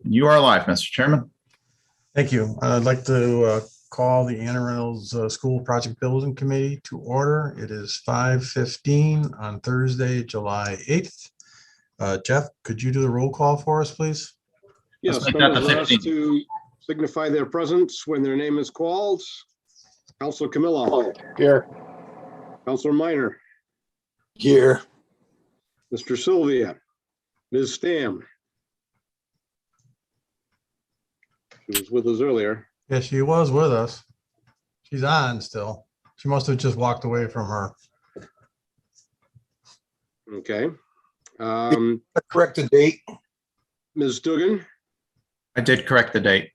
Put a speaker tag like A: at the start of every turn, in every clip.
A: You are live, Mr. Chairman.
B: Thank you. I'd like to call the Reynolds School Project Building Committee to order. It is 5:15 on Thursday, July 8th. Jeff, could you do the roll call for us, please?
C: Yes,
A: Let's make that the
C: members are asked
A: 15th.
C: to signify their presence when their name is called. Counselor Camillo.
D: Here.
C: Counselor Minor.
D: Here.
C: Mr. Sylvia. Ms. Stam. She was with us earlier.
B: Yes, she was with us. She's on still. She must have just walked away from her.
C: Okay.
D: Correct the date.
C: Ms. Dugan.
A: I did correct the date.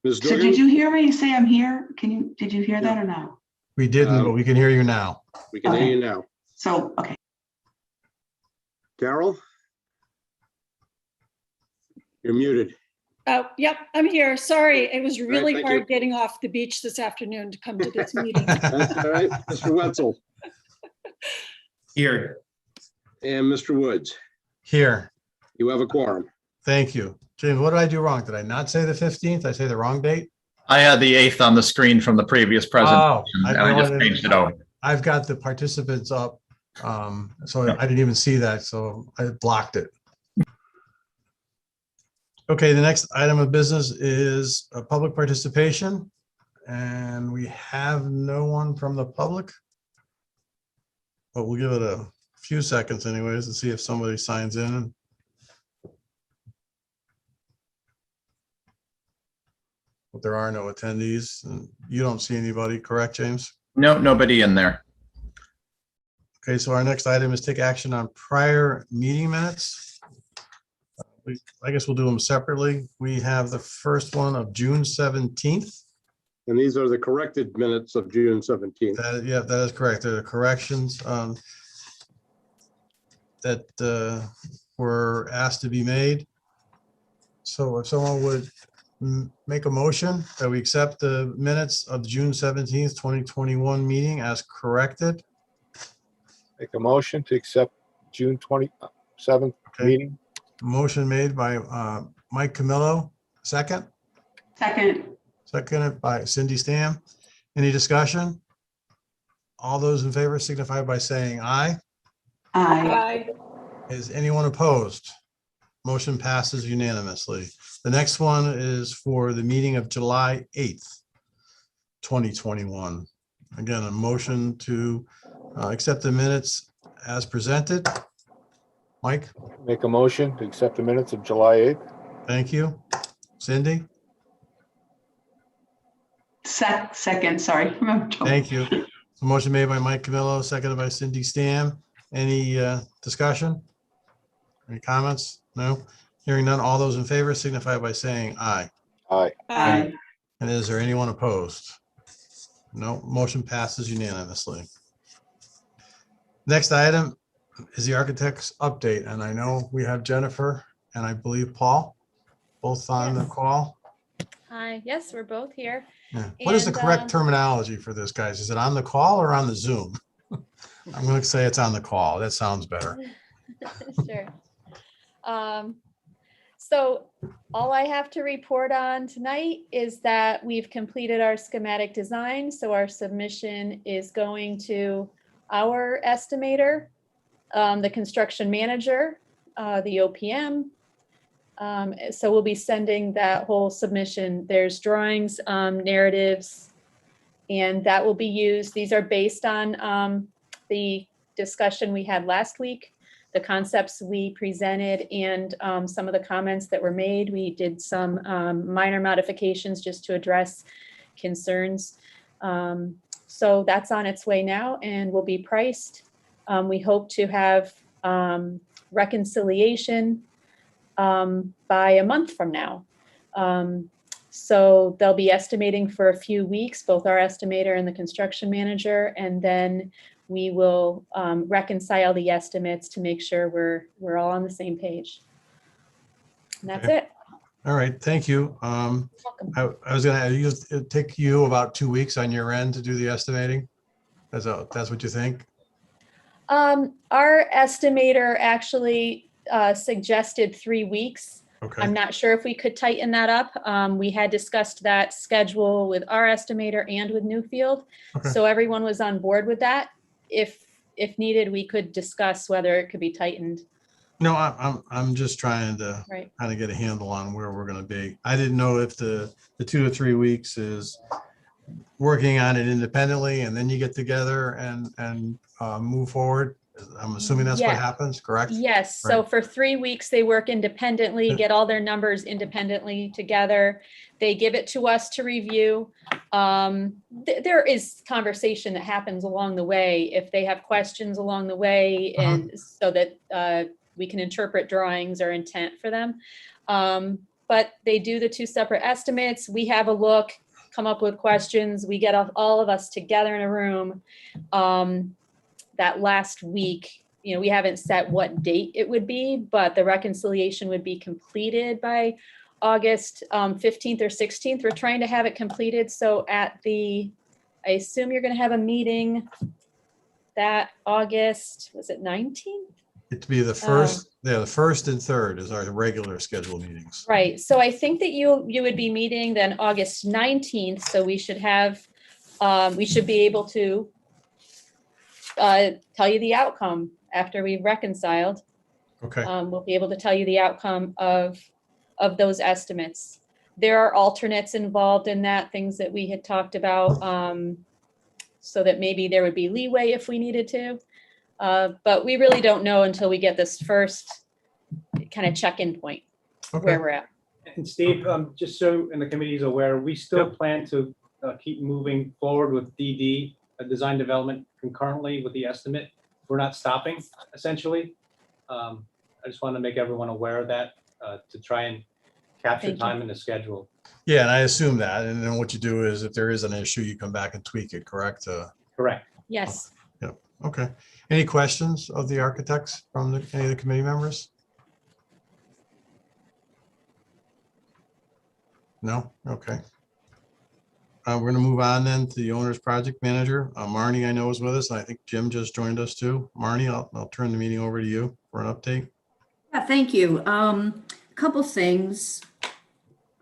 C: Ms.
E: So
C: Dugan.
E: did you hear me say I'm here? Did you hear that or no?
B: We didn't, but we can hear you now.
C: We can hear you now.
E: So, okay.
C: Carol. You're muted.
F: Oh, yep, I'm here. Sorry, it was really
C: thank
F: hard
C: you.
F: getting off the beach this afternoon to come to this meeting.
C: That's all right. Mr. Wetzel
A: Here.
C: and Mr. Woods.
B: Here.
C: You have a quorum.
B: Thank you. James, what did I do wrong? Did I not say the 15th? I say the wrong date?
A: I had the 8th on the screen from the previous presentation,
B: Oh,
A: and I just changed it over.
B: I've got the participants up. So I didn't even see that, so I blocked it. Okay, the next item of business is public participation. And we have no one from the public. But we'll give it a few seconds anyways to see if somebody signs in. But there are no attendees, and you don't see anybody, correct, James?
A: No, nobody in there.
B: Okay, so our next item is take action on prior meeting minutes. I guess we'll do them separately. We have the first one of June 17th.
C: And these are the corrected minutes of June 17th.
B: Yeah, that is correct. There are corrections that were asked to be made. So if someone would make a motion that we accept the minutes of the June 17th, 2021 meeting as corrected.
D: Make a motion to accept June 27th
B: Okay.
D: meeting.
B: Motion made by Mike Camillo, second. Seconded by Cindy Stam. Any discussion? All those in favor signify by saying aye.
E: Aye.
F: Bye.
B: Is anyone opposed? Motion passes unanimously. The next one is for the meeting of July 8th, 2021. Again, a motion to accept the minutes as presented. Mike,
D: Make a motion to accept the minutes of July 8th.
B: thank you. Cindy,
E: Second, sorry.
B: thank you. So motion made by Mike Camillo, seconded by Cindy Stam. Any discussion? Any comments? No? Hearing none. All those in favor signify by saying aye.
D: Aye.
E: Aye.
B: And is there anyone opposed? No, motion passes unanimously. Next item is the architect's update, and I know we have Jennifer and I believe Paul, both on the
G: Yes.
B: call.
G: Hi, yes, we're both here.
B: Yeah. What is the
G: And,
B: correct terminology for this, guys? Is it on the call or on the Zoom? I'm going to say it's on the call. That sounds better.
G: Sure. So all I have to report on tonight is that we've completed our schematic design. So our submission is going to our estimator, the construction manager, the OPM. So we'll be sending that whole submission. There's drawings, narratives, and that will be used. These are based on the discussion we had last week, the concepts we presented, and some of the comments that were made. We did some minor modifications just to address concerns. So that's on its way now and will be priced. We hope to have reconciliation by a month from now. So they'll be estimating for a few weeks, both our estimator and the construction manager, and then we will reconcile the estimates to make sure we're all on the same page. And that's
B: Okay.
G: it.
B: All right, thank you.
G: Welcome.
B: I was gonna, it'd take you about 2 weeks on your end to do the estimating? That's what you think?
G: Our estimator actually suggested 3 weeks.
B: Okay,
G: I'm not sure if we could tighten that up. We had discussed that schedule with our estimator and with Newfield.
B: Okay.
G: So everyone was on board with that. If needed, we could discuss whether it could be tightened,
B: no, I'm just trying to
G: right?
B: kind of get a handle on where we're gonna be. I didn't know if the 2 to 3 weeks is working on it independently and then you get together and move forward. I'm assuming that's what
G: Yeah.
B: happens, correct?
G: Yes, so for 3 weeks, they work independently,
B: Yeah.
G: get all their numbers independently together. They give it to us to review. There is conversation that happens along the way if they have questions along the way, and so that we can interpret drawings or intent for them. But they do the 2 separate estimates. We have a look, come up with questions. We get all of us together in a room. That last week, we haven't set what date it would be, but the reconciliation would be completed by August 15th or 16th. We're trying to have it completed. So I assume you're going to have a meeting that August, was it 19th?
B: It'd be the first, the first and third is our regular scheduled meetings.
G: Right. So I think that you would be meeting then August 19th. So we should be able to tell you the outcome after we've reconciled.
B: Okay,
G: We'll be able to tell you the outcome of those estimates. There are alternates involved in that, things that we had talked about, so that maybe there would be leeway if we needed to. But we really don't know until we get this first kind of check-in point
B: okay,
G: where we're at.
H: And Steve, just so and the committee is aware, we still plan to keep moving forward with DD, design development concurrently with the estimate. We're not stopping, essentially. I just want to make everyone aware of that to try and capture
G: Thank you.
H: time in the schedule.
B: yeah, and I assume that, and then what you do is if there is an issue, you come back and tweak it, correct?
H: Correct.
G: Yes.
B: Okay, any questions of the architects from any of the committee members? No, okay. We're gonna move on then to the owner's project manager. Marnie, I know is with us, and I think Jim just joined us too. Marnie, I'll turn the meeting over to you for an update.
I: Yeah, thank you. Couple things.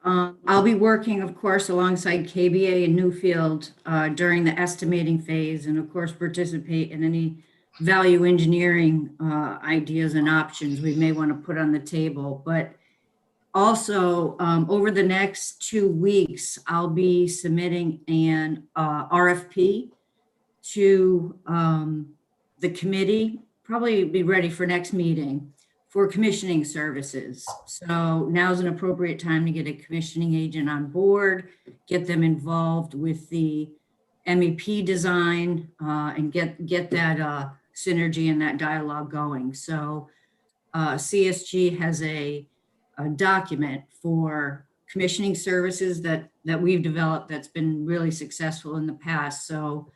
I: I'll be working, of course, alongside KBA and Newfield during the estimating phase, and of course, participate in any value engineering ideas and options we may want to put on the table. But also, over the next 2 weeks, I'll be submitting an RFP to the committee, probably be ready for next meeting, for commissioning services. So now's an appropriate time to get a commissioning agent on board, get them involved with the MEP design, and get that synergy and that dialogue going. So CSG has a document for commissioning services that we've developed that's been really successful in the past. So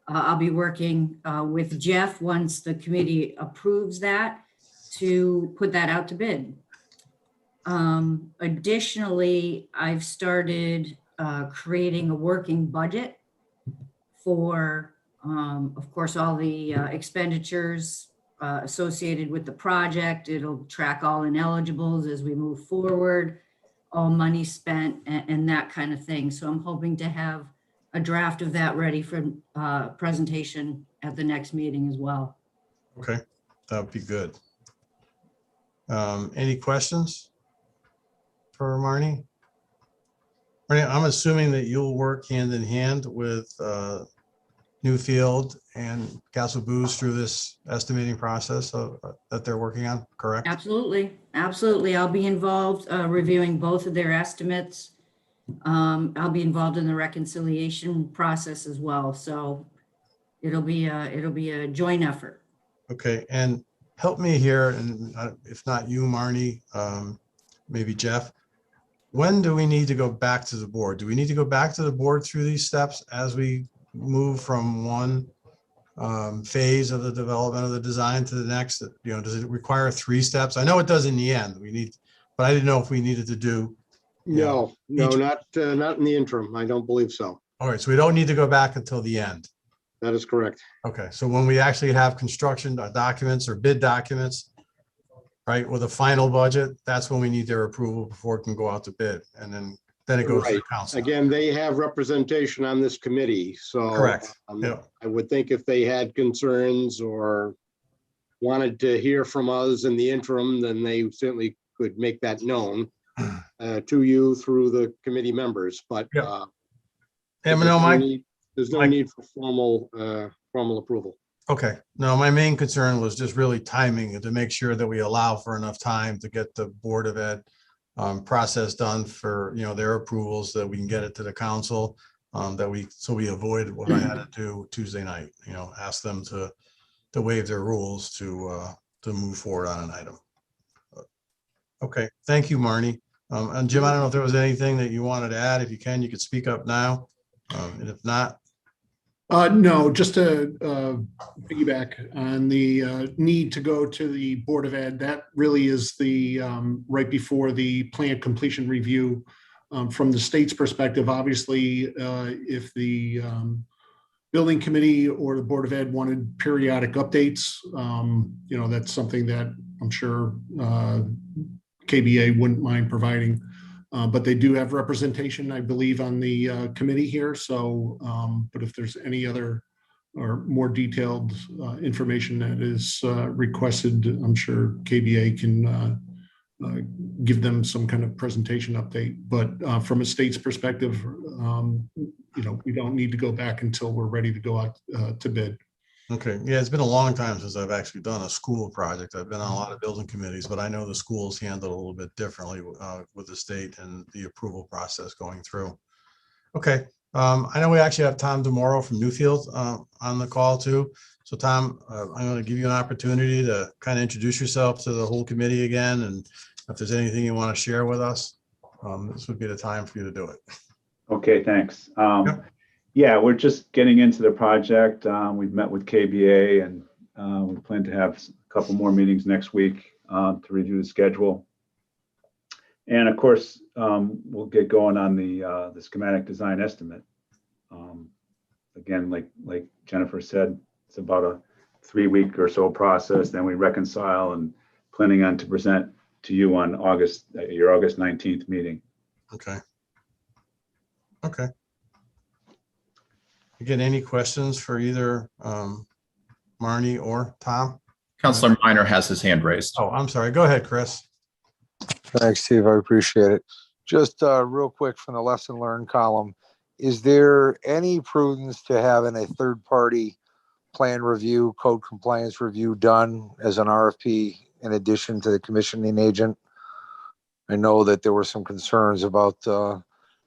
I: I'll be working with Jeff once the committee approves that to put that out to bid. Additionally, I've started creating a working budget for, of course, all the expenditures associated with the project. It'll track all ineligibles as we move forward, all money spent and that kind of thing. So I'm hoping to have a draft of that ready for presentation at the next meeting as well.
B: Okay, that would be good. Any questions for Marnie? Marnie, I'm assuming that you'll work hand in hand with Newfield and Castle Booze through this estimating process that they're working on, correct?
I: Absolutely, absolutely. I'll be involved reviewing both of their estimates. I'll be involved in the reconciliation process as well. So it'll be a joint effort.
B: Okay, and help me here, and if not you, Marnie, maybe Jeff. When do we need to go back to the board? Do we need to go back to the board through these steps as we move from one phase of the development of the design to the next? Does it require 3 steps? I know it does in the end. But I didn't know if we needed to do.
C: No, not in the interim. I don't believe so.
B: All right, so we don't need to go back until the end.
C: That is correct.
B: Okay, so when we actually have construction documents or bid documents, right? With a final budget, that's when we need their approval before it can go out to bid. And then it goes to the
C: Right.
B: council.
C: Again, they have representation on this committee, so.
B: Correct. Yeah.
C: I would think if they had concerns or wanted to hear from us in the interim, then they certainly could make that known to you through the committee members, but
B: Yeah.
C: there's
B: And no,
C: there's no
B: my-
C: need for formal approval.
B: okay. No, my main concern was just really timing and to make sure that we allow for enough time to get the Board of Ed process done for, their approvals, that we can get it to the council, so we avoid what I had to do Tuesday night, ask them to waive their rules to move forward on an item. Okay, thank you, Marnie. And Jim, I don't know if there was anything that you wanted to add. If you can, you could speak up now. And if not,
J: No, just to piggyback on the need to go to the Board of Ed, that really is the right before the plan completion review. From the state's perspective, obviously, if the building committee or the Board of Ed wanted periodic updates, that's something that I'm sure KBA wouldn't mind providing. But they do have representation, I believe, on the committee here. So, but if there's any other or more detailed information that is requested, I'm sure KBA can give them some kind of presentation update. But from a state's perspective, we don't need to go back until we're ready to go out to bid.
B: okay. Yeah, it's been a long time since I've actually done a school project. I've been on a lot of building committees, but I know the schools handle it a little bit differently with the state and the approval process going through. Okay. I know we actually have Tom tomorrow from Newfield on the call too. So Tom, I'm going to give you an opportunity to kind of introduce yourself to the whole committee again. And if there's anything you want to share with us, this would be the time for you to do it.
K: Okay, thanks.
B: Yep.
K: Yeah, we're just getting into the project. We've met with KBA and we plan to have a couple more meetings next week to review the schedule. And of course, we'll get going on the schematic design estimate. Again, like Jennifer said, it's about a 3-week or so process. Then we reconcile and planning on to present to you on your August 19th meeting.
B: Okay. Okay. Again, any questions for either Marnie or Tom?
A: Counselor Minor has his hand raised.
B: Oh, I'm sorry. Go ahead, Chris.
D: Thanks, Steve. I appreciate it. Just real quick from the lesson learned column, is there any prudence to having a third-party plan review, code compliance review done as an RFP in addition to the commissioning agent? I know that there were some concerns about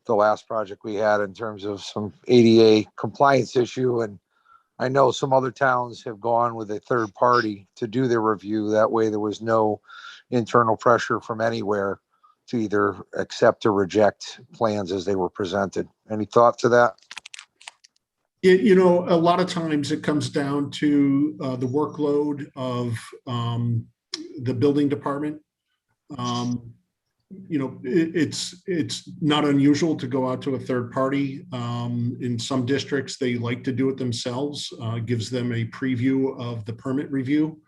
D: the last project we had in terms of some ADA compliance issue. And I know some other towns have gone with a third party to do their review. That way there was no internal pressure from anywhere to either accept or reject plans as they were presented. Any thought to that?
J: A lot of times it comes down to the workload of the building department. It's not unusual to go out to a third party. In some districts, they like to do it themselves. Gives them a preview of the permit review.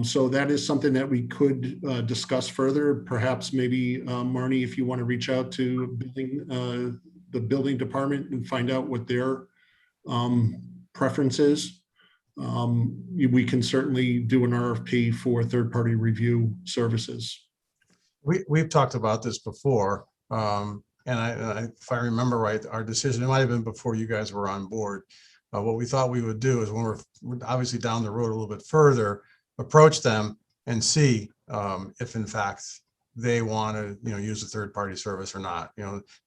J: So that is something that we could discuss further. Perhaps maybe Marnie, if you want to reach out to the building department and find out what their preference is. We can certainly do an RFP for third-party review services.
B: We've talked about this before. And if I remember right, our decision, it might have been before you guys were on board. What we thought we would do is when we're obviously down the road a little bit further, approach them and see if in fact they want to, use a third-party service or not,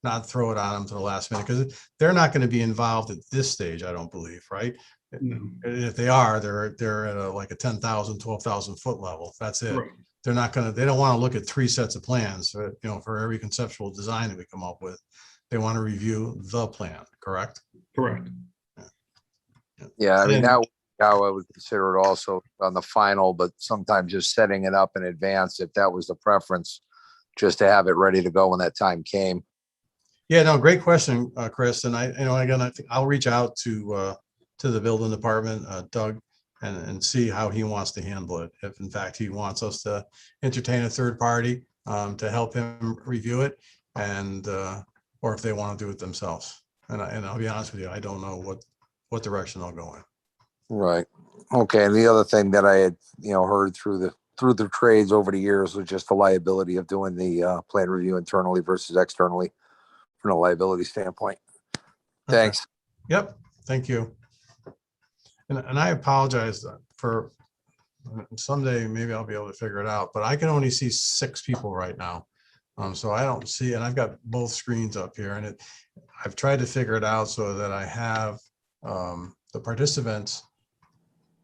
B: not throw it on them to the last minute, because they're not going to be involved at this stage, I don't believe, right?
J: No.
B: And if they are, they're at like a 10,000, 12,000 foot level. That's it.
J: Right.
B: They don't want to look at 3 sets of plans, for every conceptual design that we come up with. They want to review the plan, correct?
J: Correct.
D: Yeah, I mean,
B: And-
D: now I would consider it also on the final, but sometimes just setting it up in advance, if that was the preference, just to have it ready to go when that time came.
B: Yeah, no, great question, Chris. And again, I think I'll reach out to the building department, Doug, and see how he wants to handle it. If in fact he wants us to entertain a third party to help him review it, and or if they want to do it themselves. And I'll be honest with you, I don't know what direction they'll go in.
D: Right. Okay. And the other thing that I had, heard through the trades over the years was just the liability of doing the plan review internally versus externally from a liability standpoint.
B: Okay.
D: Thanks.
B: Yep. Thank you. And I apologize for someday, maybe I'll be able to figure it out, but I can only see 6 people right now. So I don't see, and I've got both screens up here, and I've tried to figure it out so that I have the participants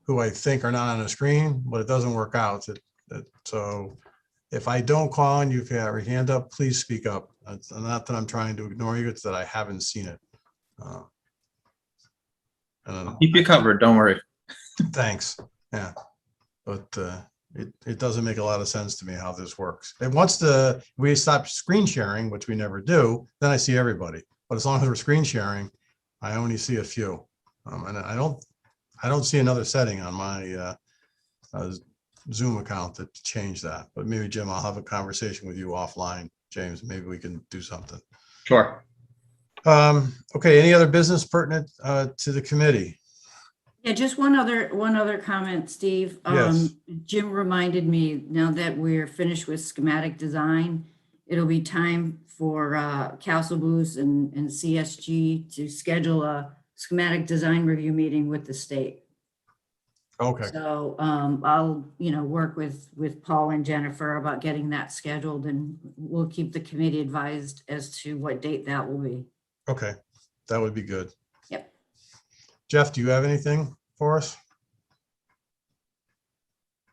B: who I think are not on the screen, but it doesn't work out. So if I don't call and you've got your hand up, please speak up. It's not that I'm trying to ignore you, it's that I haven't seen it.
A: Keep you covered, don't worry.
B: Thanks. Yeah. But it doesn't make a lot of sense to me how this works. And once we stop screen sharing, which we never do, then I see everybody. But as long as we're screen sharing, I only see a few. And I don't see another setting on my Zoom account to change that. But maybe, Jim, I'll have a conversation with you offline, James. Maybe we can do something.
A: Sure.
B: Okay, any other business pertinent to the committee?
I: Yeah, just one other comment, Steve.
B: Yes.
I: Jim reminded me, now that we're finished with schematic design, it'll be time for Castle Booze and CSG to schedule a schematic design review meeting with the state.
B: Okay.
I: So I'll, work with Paul and Jennifer about getting that scheduled, and we'll keep the committee advised as to what date that will be.
B: Okay, that would be good.
I: Yep.
B: Jeff, do you have anything for us?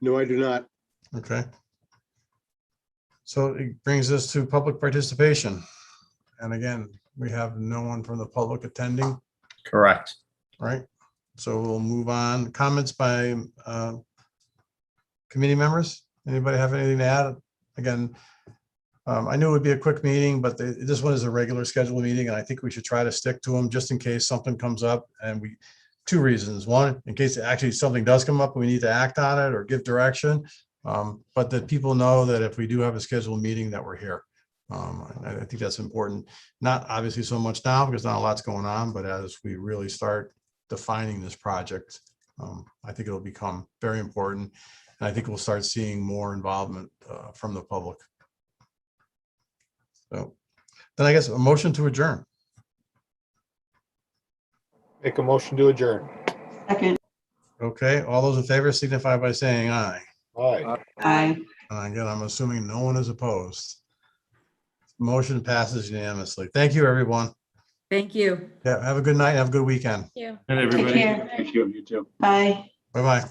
C: No, I do not.
B: Okay. So it brings us to public participation. And again, we have no one from the public attending,
A: Correct.
B: right? So we'll move on. Comments by committee members? Anybody have anything to add? Again, I knew it would be a quick meeting, but this one is a regular scheduled meeting, and I think we should try to stick to them just in case something comes up. And 2 reasons. One, in case actually something does come up, we need to act on it or give direction. But that people know that if we do have a scheduled meeting, that we're here. I think that's important. Not obviously so much now because not a lot's going on, but as we really start defining this project, I think it'll become very important. And I think we'll start seeing more involvement from the public. So then I guess a motion to adjourn.
L: Make a motion to adjourn.
E: Second.
B: Okay, all those in favor signify by saying aye.
L: Aye.
E: Aye.
B: And again, I'm assuming no one is opposed. Motion passes unanimously. Thank you, everyone.
I: Thank you.
B: Yeah, have a good night. Have a good weekend.
G: Thank you.
K: And
E: everybody. Take care.
K: Thank you. You too.
E: Bye.
B: Bye-bye.